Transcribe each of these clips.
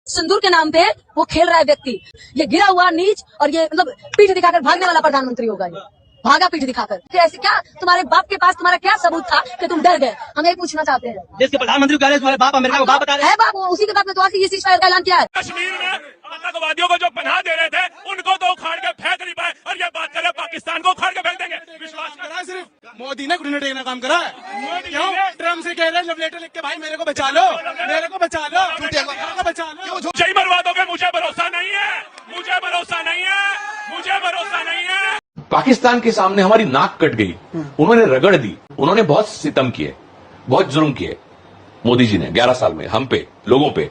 सिंदूर के नाम पे वो खेल रहा है व्यक्ति। ये गिरा हुआ नीच और ये मतलब पीठ दिखाकर भागने वाला प्रधानमंत्री होगा ये। भागा पीठ दिखाकर। तो ऐसे क्या तुम्हारे बाप के पास तुम्हारा क्या सबूत था कि तुम डर गए? हम यही पूछना चाहते हैं। देश के प्रधानमंत्री कह रहे हैं तुम्हारे बाप अमेरिका को बाप बता रहे हैं। है बाप, उसी के बाप में तो आके ये सीज़फायर का ऐलान किया है। कश्मीर में आतंकवादियों को जो पनाह दे रहे थे उनको तो उखाड़ के फेंक नहीं पाए और ये बात करें पाकिस्तान को उखाड़ के फेंक देंगे। विश्वास करा सिर्फ मोदी ने घुटने टेकना काम करा है। क्यों ट्रम्प से कह रहे हैं लव लेटर लिख के भाई मेरे को बचा लो, मेरे को बचा लो, बचा लो। जय मरवा दोगे, मुझे भरोसा नहीं है, मुझे भरोसा नहीं है, मुझे भरोसा नहीं है। पाकिस्तान के सामने हमारी नाक कट गई, उन्होंने रगड़ दी, उन्होंने बहुत सितम किए, बहुत जुल्म किए। मोदी जी ने 11 साल में हम पे, लोगों पे,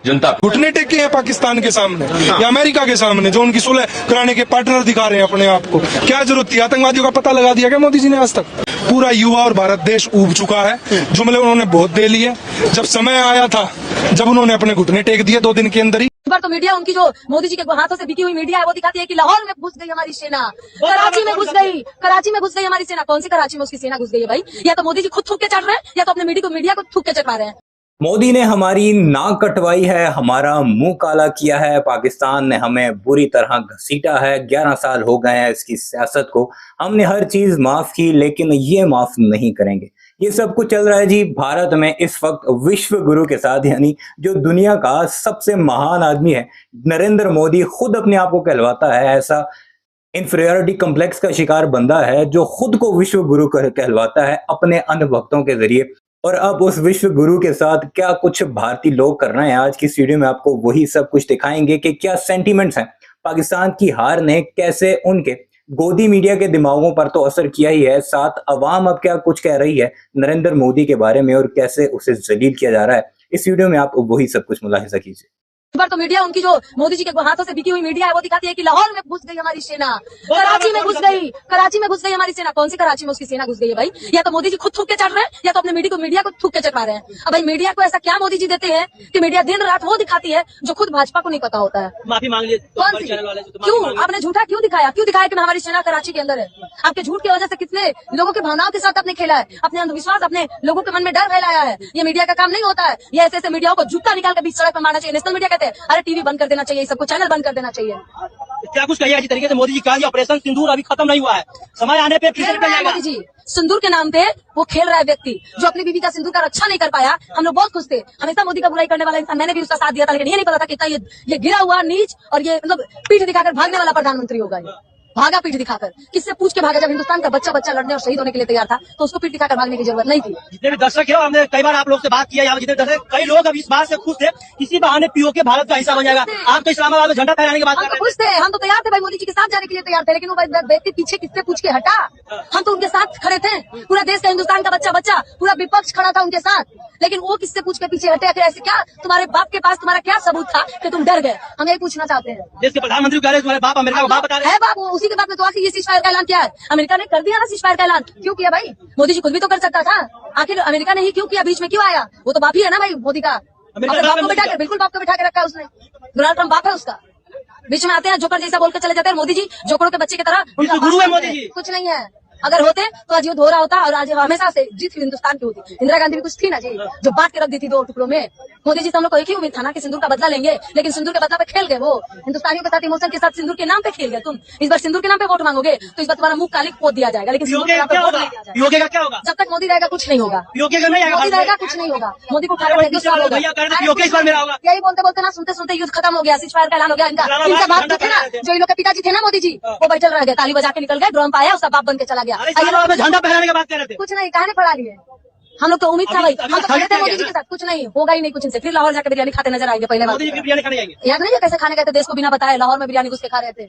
जनता पे घुटने टेके हैं पाकिस्तान के सामने या अमेरिका के सामने, जो उनकी सुलह कराने के पार्टनर दिखा रहे हैं अपने आप को। क्या जरूरत थी? आतंकवादियों का पता लगा दिया क्या मोदी जी ने आज तक? पूरा युवा और भारत देश ऊब चुका है, जुमले उन्होंने बहुत दे लिए। जब समय आया था, जब उन्होंने अपने घुटने टेक दिए 2 दिन के अंदर ही। इस बार तो मीडिया उनकी जो मोदी जी के हाथों से बिकी हुई मीडिया है वो दिखाती है कि लाहौर में घुस गई हमारी सेना, कराची में घुस गई हमारी सेना। कौन सी कराची में उसकी सेना घुस गई है भाई? या तो मोदी जी खुद थूक के चढ़ रहे हैं या तो अपने मीडिया को थूक के चढ़ा रहे हैं। मोदी ने हमारी नाक कटवाई है, हमारा मुंह काला किया है, पाकिस्तान ने हमें बुरी तरह घसीटा है। 11 साल हो गए हैं इसकी सियासत को, हमने हर चीज माफ की लेकिन ये माफ नहीं करेंगे। ये सब कुछ चल रहा है जी भारत में इस वक्त विश्व गुरु के साथ, यानी जो दुनिया का सबसे महान आदमी है नरेंद्र मोदी, खुद अपने आप को कहलवाता है ऐसा इंफीरियरिटी कॉम्प्लेक्स का शिकार बंदा है जो खुद को विश्व गुरु कहलवाता है अपने अन्य भक्तों के जरिए। और अब उस विश्व गुरु के साथ क्या कुछ भारतीय लोग कर रहे हैं, आज की इस वीडियो में आपको वही सब कुछ दिखाएंगे कि क्या सेंटीमेंट्स हैं। पाकिस्तान की हार ने कैसे उनके गोदी मीडिया के दिमागों पर तो असर किया ही है, साथ अवाम अब क्या कुछ कह रही है नरेंद्र मोदी के बारे में और कैसे उसे जलील किया जा रहा है। इस वीडियो में आप वही सब कुछ मुलाहिजा कीजिए। इस बार तो मीडिया उनकी जो मोदी जी के हाथों से बिकी हुई मीडिया है वो दिखाती है कि लाहौर में घुस गई हमारी सेना, कराची में घुस गई हमारी सेना। कौन सी कराची में उसकी सेना घुस गई है भाई? या तो मोदी जी खुद थूक के चढ़ रहे हैं या तो अपने मीडिया को थूक के चढ़ा रहे हैं। अब भाई मीडिया को ऐसा क्या मोदी जी देते हैं कि मीडिया दिन रात वो दिखाती है जो खुद भाजपा को नहीं पता होता है। माफी मांग ली क्यों आपने झूठा क्यों दिखाया कि हमारी सेना कराची के अंदर है? आपके झूठ की वजह से कितने लोगों के भावनाओं के साथ आपने खेला है, अपने अंधविश्वास, अपने लोगों के मन में डर फैलाया है। ये मीडिया का काम नहीं होता है। ये ऐसे मीडिया को जूता निकाल के बीच सड़क पर मारना चाहिए। नेशनल मीडिया कहते हैं अरे टीवी बंद कर देना चाहिए, सबको चैनल बंद कर देना चाहिए। क्या कुछ कहिए इस तरीके से मोदी जी का ऑपरेशन सिंदूर अभी खत्म नहीं हुआ है, समय आने पे फिर से मोदी जी सिंदूर के नाम पे वो खेल रहा है व्यक्ति जो अपनी बीवी का सिंदूर का रक्षा नहीं कर पाया। हम लोग बहुत खुश थे, हमेशा मोदी का बुराई करने वाला इंसान, मैंने भी उसका साथ दिया था, लेकिन ये नहीं पता था कि ये गिरा हुआ नीच और ये मतलब पीठ दिखाकर भागने वाला प्रधानमंत्री होगा ये। भागा पीठ दिखाकर। किससे पूछ के भागा? जब हिंदुस्तान का बच्चा लड़ने और शहीद होने के लिए तैयार था तो उसको पीठ दिखाकर भागने की जरूरत नहीं थी। जितने भी दर्शक है, हमने कई बार आप लोग से बात किया, यहाँ जितने दर्शक, कई लोग अभी इस बात से खुश थे किसी बहाने पीओके भारत का हिस्सा बन जाएगा। आप तो इस्लामाबाद में झंडा फहराने की बात कर रहे थे। खुश थे, हम तो तैयार थे भाई, मोदी जी के साथ जाने के लिए तैयार थे, लेकिन वो व्यक्ति पीछे किससे पूछ के हटा। हम तो उनके साथ खड़े थे, पूरा देश का हिंदुस्तान का बच्चा पूरा विपक्ष खड़ा था उनके साथ, लेकिन वो किससे पूछ के पीछे हटे? फिर ऐसे क्या तुम्हारे बाप के पास तुम्हारा क्या सबूत था कि तुम डर गए? हम यही पूछना चाहते हैं। देश के प्रधानमंत्री कह रहे हैं तुम्हारे बाप अमेरिका को बाप बता रहे हैं। है बाप, उसी के बाप में तो आके ये सीज़फायर का ऐलान किया है। अमेरिका ने कर दिया ना सीज़फायर का ऐलान। क्यों किया भाई? मोदी जी खुद भी तो कर सकता था, आखिर अमेरिका ने ही क्यों किया? बीच में क्यों आया? वो तो बाप ही है ना भाई मोदी का। बाप को बिठा के, बिल्कुल बाप को बिठा के रखा है उसने। डोनाल्ड ट्रम्प बाप है उसका। बीच में आते हैं जोकर जैसा बोल के चले जाते हैं। मोदी जी जोकरों के बच्चे की तरह, उनका गुरु है मोदी जी। कुछ नहीं है। अगर होते तो आज युद्ध हो रहा होता और आज हमेशा से जीत हिंदुस्तान की होती। इंदिरा गांधी भी कुछ थी ना जी, जो बांट के रख दी थी 2 टुकड़ों में। मोदी जी से हम लोग को एक ही उम्मीद था ना कि सिंदूर का बदला लेंगे, लेकिन सिंदूर के बदला पे खेल गए वो। हिंदुस्तानियों के साथ, इमोशन के साथ सिंदूर के नाम पे खेल गए तुम। इस बार सिंदूर के नाम पे वोट मांगोगे तो इस बार तुम्हारा मुंह काली पोत दिया जाएगा, लेकिन सिंदूर के नाम पे वोट नहीं दिया जाएगा। पीओके का क्या होगा? जब तक मोदी रहेगा कुछ नहीं होगा। पीओके का नहीं मोदी रहेगा कुछ नहीं होगा। मोदी को उठाकर पीओके इस बार मेरा होगा। यही बोलते बोलते ना, सुनते सुनते युद्ध खत्म हो गया, सीज़फायर का ऐलान हो गया। इनका बाप जो थे ना, जो इन लोग के पिताजी थे ना मोदी जी, वो बैठे रह गए, ताली बजा के निकल गए, ड्रम पाया, उसका बाप बन के चला गया। झंडा फहराने की बात कर रहे थे। कुछ नहीं, कहानी पढ़ा लिए। हम लोग तो उम्मीद था भाई, हम तो खड़े थे मोदी जी के साथ। कुछ नहीं होगा ही नहीं कुछ इनसे। फिर लाहौर जाकर बिरयानी खाते नजर आएंगे। पहले बिरयानी खाने जाएंगे, याद नहीं है कैसे खाने गए थे देश को बिना बताए? लाहौर में बिरयानी घुस के खा रहे थे,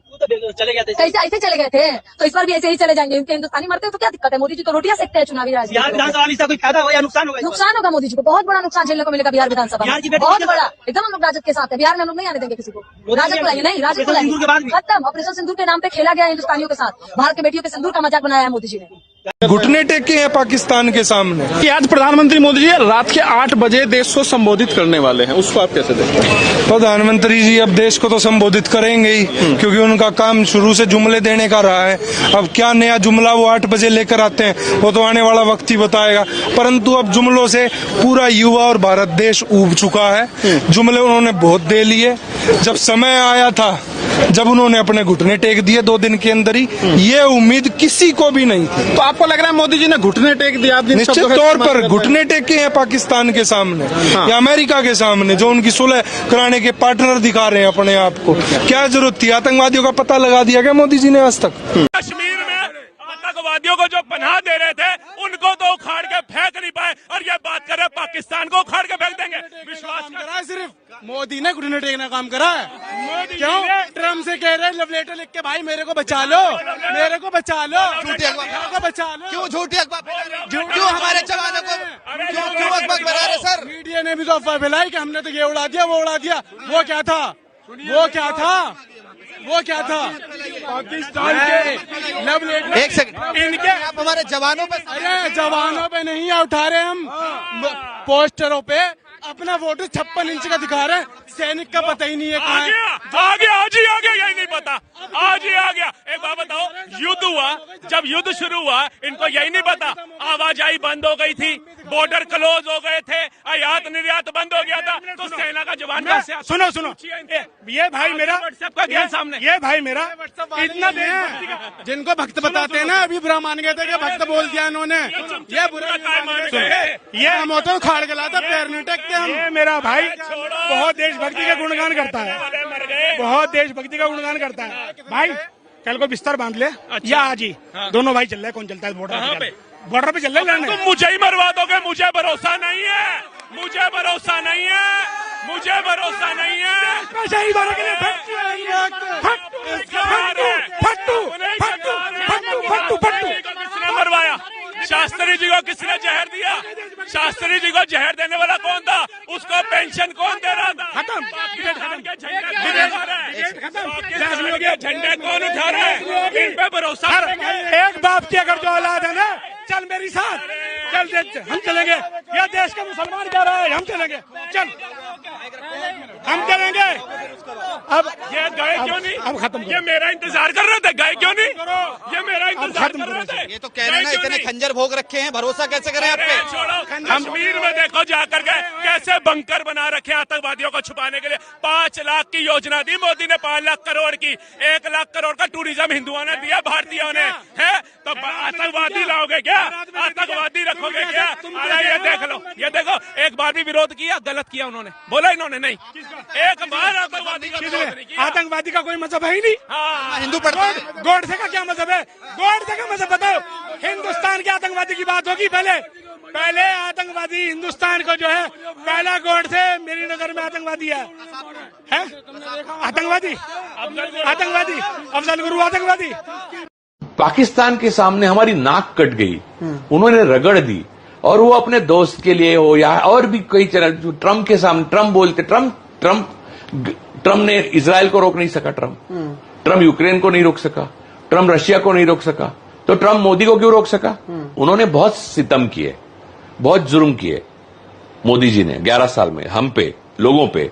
चले गए थे। ऐसे चले गए थे, तो इस बार भी ऐसे ही चले जाएंगे। इनके हिंदुस्तानी मरते हैं तो क्या दिक्कत है? मोदी जी तो रोटियां सेकते हैं चुनावी राज। बिहार विधानसभा में इसका कोई फायदा हो या नुकसान होगा? नुकसान होगा मोदी जी को, बहुत बड़ा नुकसान झेलने को मिलेगा बिहार विधानसभा में, बहुत बड़ा। एकदम हम लोग राजद के साथ है। बिहार में हम लोग नहीं आने देंगे किसी को। राजद को लाएंगे, नहीं राजद को लाएंगे। खत्म, ऑपरेशन सिंदूर के नाम पे खेला गया हिंदुस्तानियों के साथ। भारत की बेटियों के सिंदूर का मजाक बनाया है मोदी जी ने। घुटने टेके हैं पाकिस्तान के सामने। कि आज प्रधानमंत्री मोदी जी रात के 8 बजे देश को संबोधित करने वाले हैं, उसको आप कैसे देखते हैं? प्रधानमंत्री जी अब देश को तो संबोधित करेंगे ही, क्योंकि उनका काम शुरू से जुमले देने का रहा है। अब क्या नया जुमला वो 8 बजे लेकर आते हैं वो तो आने वाला वक्त ही बताएगा, परंतु अब जुमलों से पूरा युवा और भारत देश ऊब चुका है। जुमले उन्होंने बहुत दे लिए। जब समय आया था, जब उन्होंने अपने घुटने टेक दिए 2 दिन के अंदर ही, ये उम्मीद किसी को भी नहीं थी। तो आपको लग रहा है मोदी जी ने घुटने टेक दिया? आप निश्चित तौर पर घुटने टेके हैं पाकिस्तान के सामने या अमेरिका के सामने, जो उनकी सुलह कराने के पार्टनर दिखा रहे हैं अपने आप को। क्या जरूरत थी? आतंकवादियों का पता लगा दिया क्या मोदी जी ने आज तक? कश्मीर में आतंकवादियों को जो पनाह दे रहे थे उनको तो उखाड़ के फेंक नहीं पाए, और ये बात कर रहे पाकिस्तान को उखाड़ के फेंक देंगे। विश्वास करा है सिर्फ मोदी ने घुटने टेकना काम करा है। क्यों ट्रम्प से कह रहे हैं लव लेटर लिख के, भाई मेरे को बचा लो, मेरे को बचा लो, को बचा लो। क्यों झूठी अखबार, क्यों हमारे जवानों को क्यों अखबार बना रहे सर? मीडिया ने भी तो अफवाह फैलाई कि हमने तो ये उड़ा दिया, वो उड़ा दिया। वो क्या था? वो क्या था? वो क्या था? पाकिस्तान के लव लेटर। एक सेकंड, इनके आप हमारे जवानों पर, अरे जवानों पे नहीं उठा रहे हम, पोस्टरों पे अपना फोटो 56 इंच का दिखा रहे हैं। सैनिक का पता ही नहीं है कहाँ है। आ गया आज ही आ गया, यही नहीं पता, आज ही आ गया। एक बात बताओ, युद्ध हुआ, जब युद्ध शुरू हुआ इनको यही नहीं पता, आवाजाही बंद हो गई थी, बॉर्डर क्लोज हो गए थे, आयात निर्यात बंद हो गया था, तो सेना का जवान का सुनो सुनो, ये भाई मेरा व्हाट्सएप का ज्ञान सामने, ये भाई मेरा इतना जिनको भक्त बताते हैं ना, अभी बुरा मान गए थे कि भक्त बोल दिया इन्होंने, ये बुरा मान गए। ये हम होते खाड़ के लाता, पैर नहीं टेकते हम। ये मेरा भाई बहुत देशभक्ति का गुणगान करता है, बहुत देशभक्ति का गुणगान करता है। भाई कल को बिस्तर बांध ले या आज ही, दोनों भाई चल रहे, कौन चलता है बॉर्डर पे? बॉर्डर पे चल रहे लड़ने। मुझे ही मरवा दोगे, मुझे भरोसा नहीं है, मुझे भरोसा नहीं है, मुझे भरोसा नहीं है। शहीद होने के लिए किसने मरवाया? शास्त्री जी को किसने जहर दिया? शास्त्री जी को जहर देने वाला कौन था? उसको पेंशन कौन दे रहा था? झंडे कौन उठा रहा है? इन पे भरोसा। एक बाप की अगर जो औलाद है ना, चल मेरी साथ, चल हम चलेंगे। यह देश का मुसलमान कह रहा है, हम चलेंगे, चल हम चलेंगे। अब ये गए क्यों नहीं? अब खत्म। ये मेरा इंतजार कर रहे थे, गए क्यों नहीं? ये मेरा इंतजार कर रहे थे। ये तो कह रहे हैं ना, इतने खंजर भोग रखे हैं, भरोसा कैसे करें आप पे? छोड़ो, कश्मीर में देखो जाकर के कैसे बंकर बना रखे आतंकवादियों को छुपाने के लिए। 5 लाख की योजना दी मोदी ने, 5 लाख करोड़ की। 1 लाख करोड़ का टूरिज्म हिंदुओं ने दिया, भारतीयों ने, है तो आतंकवादी लाओगे क्या? आतंकवादी रखोगे क्या? अरे ये देख लो, ये देखो, एक बार भी विरोध किया, गलत किया उन्होंने, बोला इन्होंने नहीं, एक बार आतंकवादी का विरोध नहीं किया। आतंकवादी का कोई मतलब है ही नहीं। हाँ, हिंदू पढ़ते हैं। गोडसे का क्या मतलब है? गोडसे का मतलब बताओ। हिंदुस्तान के आतंकवादी की बात होगी पहले आतंकवादी हिंदुस्तान को जो है, पहला गोडसे मेरी नजर में आतंकवादी है? आतंकवादी अफजल गुरु आतंकवादी। पाकिस्तान के सामने हमारी नाक कट गई, उन्होंने रगड़ दी, और वो अपने दोस्त के लिए हो या और भी कई चैनल, ट्रम्प के सामने, ट्रम्प बोलते, ट्रम्प ने इजराइल को रोक नहीं सका, ट्रम्प यूक्रेन को नहीं रोक सका, ट्रम्प रशिया को नहीं रोक सका, तो ट्रम्प मोदी को क्यों रोक सका? उन्होंने बहुत सितम किए, बहुत जुर्म किए मोदी जी ने 11 साल में, हम पे, लोगों पे।